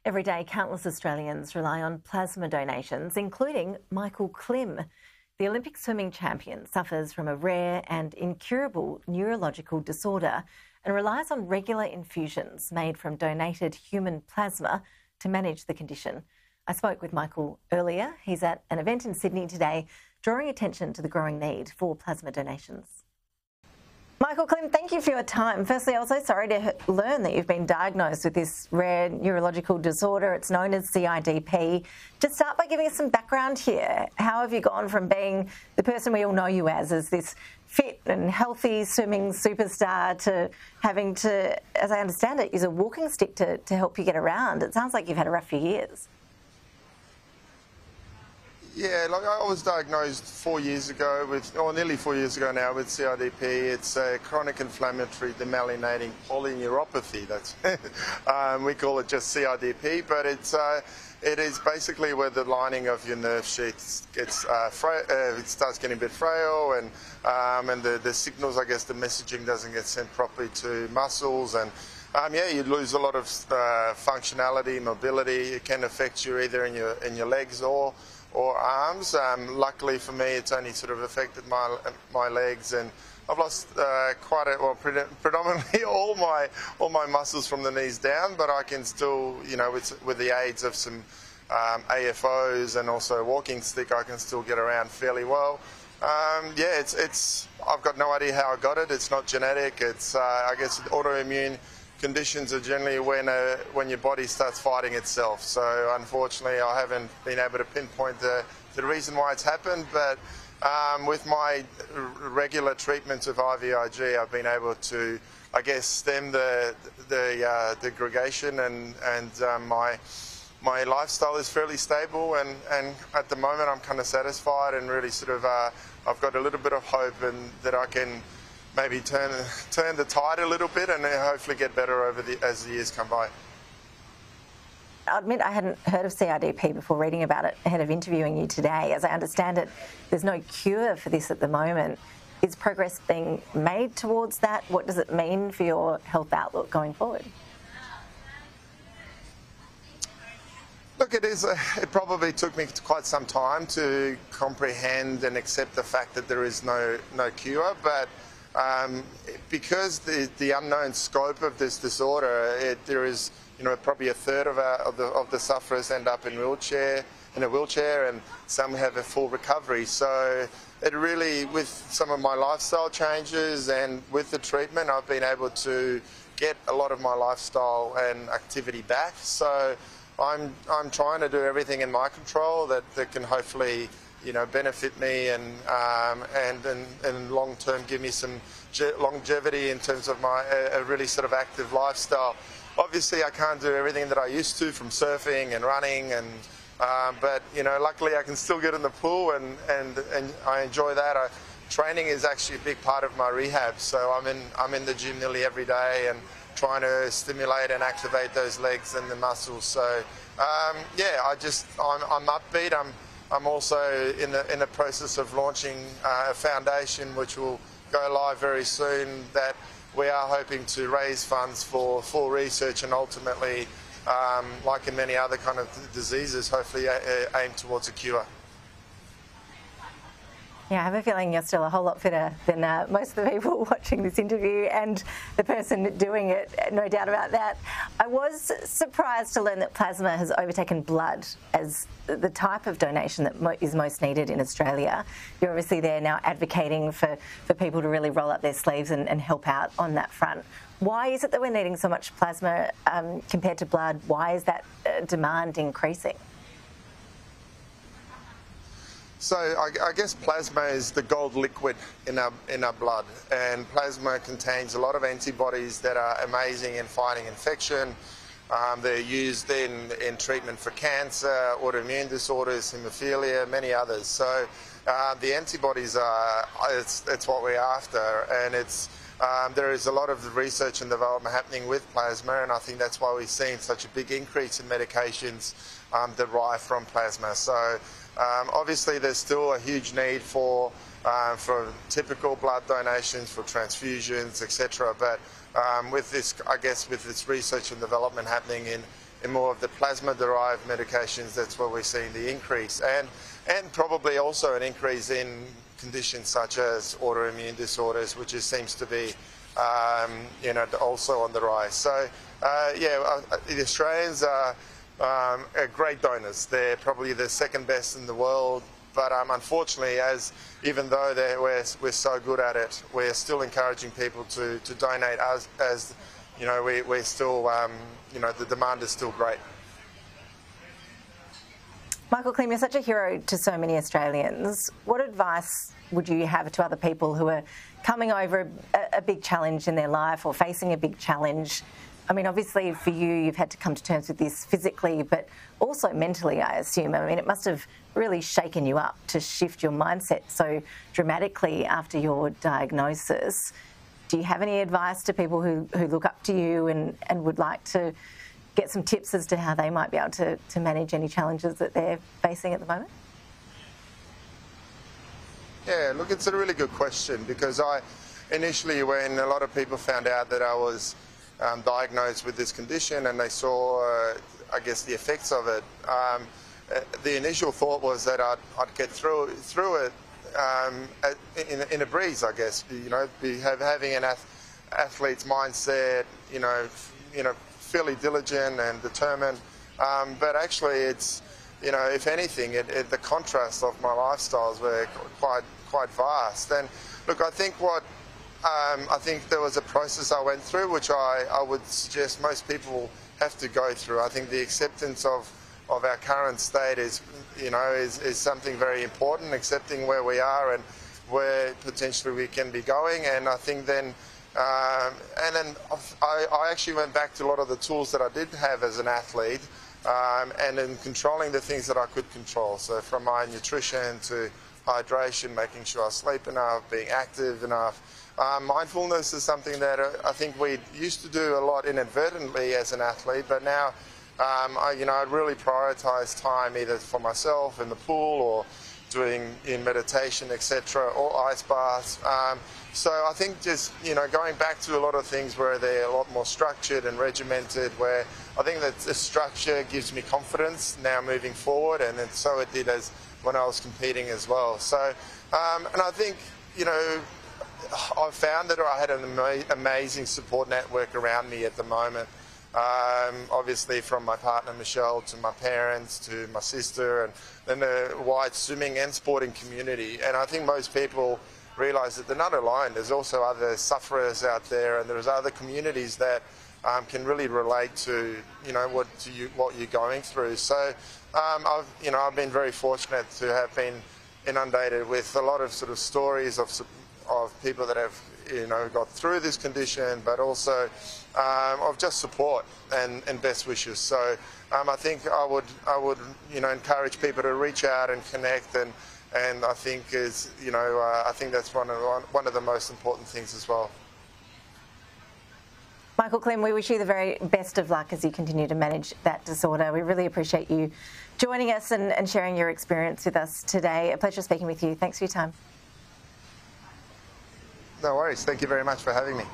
Every day, countless Australians rely on plasma donations, including Michael Klim. The Olympic swimming champion suffers from a rare and incurable neurological disorder and relies on regular infusions made from donated human plasma to manage the condition. I spoke with Michael earlier. He's at an event in Sydney today, drawing attention to the growing need for plasma donations. Michael Klim, thank you for your time. Firstly, I was so sorry to learn that you've been diagnosed with this rare neurological disorder. It's known as CIDP. Just start by giving us some background here. How have you gone from being the person we all know you as this fit and healthy swimming superstar to having to, as I understand it, use a walking stick to help you get around? It sounds like you've had a rough few years. Yeah, like I was diagnosed 4 years ago nearly 4 years ago now with CIDP. It's a chronic inflammatory demyelinating polyneuropathy. That's we call it just CIDP, but it is basically where the lining of your nerve sheath gets it starts getting a bit frail, and the signals, I guess, the messaging doesn't get sent properly to muscles, and you lose a lot of functionality, mobility. It can affect you either in your legs or arms. Luckily for me, it's only sort of affected my legs, and I've lost predominantly all my muscles from the knees down. But I can still, with the aids of some AFOs and also a walking stick, I can still get around fairly well. I've got no idea how I got it. It's not genetic. It's I guess autoimmune conditions are generally when your body starts fighting itself. So unfortunately, I haven't been able to pinpoint the reason why it's happened. But with my regular treatments of IVIG, I've been able to, I guess, stem the degradation, and my lifestyle is fairly stable. And at the moment, I'm kind of satisfied and really sort of I've got a little bit of hope, and that I can maybe turn the tide a little bit and hopefully get better as the years come by. I'll admit I hadn't heard of CIDP before reading about it ahead of interviewing you today. As I understand it, there's no cure for this at the moment. Is progress being made towards that? What does it mean for your health outlook going forward? Look, it probably took me quite some time to comprehend and accept the fact that there is no cure, but because the unknown scope of this disorder, there is probably a third of the sufferers end up in a wheelchair, and some have a full recovery. So it really, with some of my lifestyle changes and with the treatment, I've been able to get a lot of my lifestyle and activity back. So I'm trying to do everything in my control that can hopefully benefit me and long term give me some longevity in terms of a really sort of active lifestyle. Obviously, I can't do everything that I used to, from surfing and running, but luckily I can still get in the pool, and I enjoy that. Training is actually a big part of my rehab, so I'm in the gym nearly every day and trying to stimulate and activate those legs and the muscles. So I'm upbeat. I'm also in the process of launching a foundation which will go live very soon, that we are hoping to raise funds for full research and ultimately, like in many other kind of diseases, hopefully aim towards a cure. Yeah, I have a feeling you're still a whole lot fitter than most of the people watching this interview and the person doing it, no doubt about that. I was surprised to learn that plasma has overtaken blood as the type of donation that is most needed in Australia. You're obviously there now advocating for people to really roll up their sleeves and help out on that front. Why is it that we're needing so much plasma compared to blood? Why is that demand increasing? So I guess plasma is the gold liquid in our blood, and plasma contains a lot of antibodies that are amazing in fighting infection. They're used in treatment for cancer, autoimmune disorders, haemophilia, many others. So the antibodies it's what we're after, and there is a lot of research and development happening with plasma, and I think that's why we've seen such a big increase in medications derived from plasma. So obviously there's still a huge need for typical blood donations, for transfusions, etc. But with this, I guess, with this research and development happening in more of the plasma-derived medications, that's where we're seeing the increase, and probably also an increase in conditions such as autoimmune disorders, which seems to be also on the rise. So the Australians are great donors. They're probably the second best in the world. But unfortunately, even though we're so good at it, we're still encouraging people to donate as we're still, the demand is still great. Michael Klim, you're such a hero to so many Australians. What advice would you have to other people who are coming over a big challenge in their life or facing a big challenge? I mean, obviously for you, you've had to come to terms with this physically, but also mentally, I assume. I mean, it must have really shaken you up to shift your mindset so dramatically after your diagnosis. Do you have any advice to people who look up to you and would like to get some tips as to how they might be able to manage any challenges that they're facing at the moment? Yeah, look, it's a really good question, because initially when a lot of people found out that I was diagnosed with this condition and they saw, I guess, the effects of it, the initial thought was that I'd get through it in a breeze, I guess. Having an athlete's mindset, fairly diligent and determined. But actually, it's if anything, the contrast of my lifestyles were quite vast. And look, I think there was a process I went through, which I would suggest most people have to go through. I think the acceptance of our current state is something very important, accepting where we are and where potentially we can be going. And I think then I actually went back to a lot of the tools that I did have as an athlete, and in controlling the things that I could control. So from my nutrition to hydration, making sure I sleep enough, being active enough. Mindfulness is something that I think we used to do a lot inadvertently as an athlete, but now I really prioritize time either for myself in the pool or doing in meditation, etc., or ice baths. So I think just going back to a lot of things where they're a lot more structured and regimented, where I think that the structure gives me confidence now moving forward, and so it did as when I was competing as well. So and I think I've found that I had an amazing support network around me at the moment. Obviously from my partner Michelle to my parents to my sister, and then the wide swimming and sporting community. And I think most people realise that they're not alone. There's also other sufferers out there, and there's other communities that can really relate to what you're going through. So I've been very fortunate to have been inundated with a lot of sort of stories of people that have got through this condition, but also of just support and best wishes. So I think I would encourage people to reach out and connect, and I think I think that's one of the most important things as well. Michael Klim, we wish you the very best of luck as you continue to manage that disorder. We really appreciate you joining us and sharing your experience with us today. A pleasure speaking with you. Thanks for your time. No worries. Thank you very much for having me.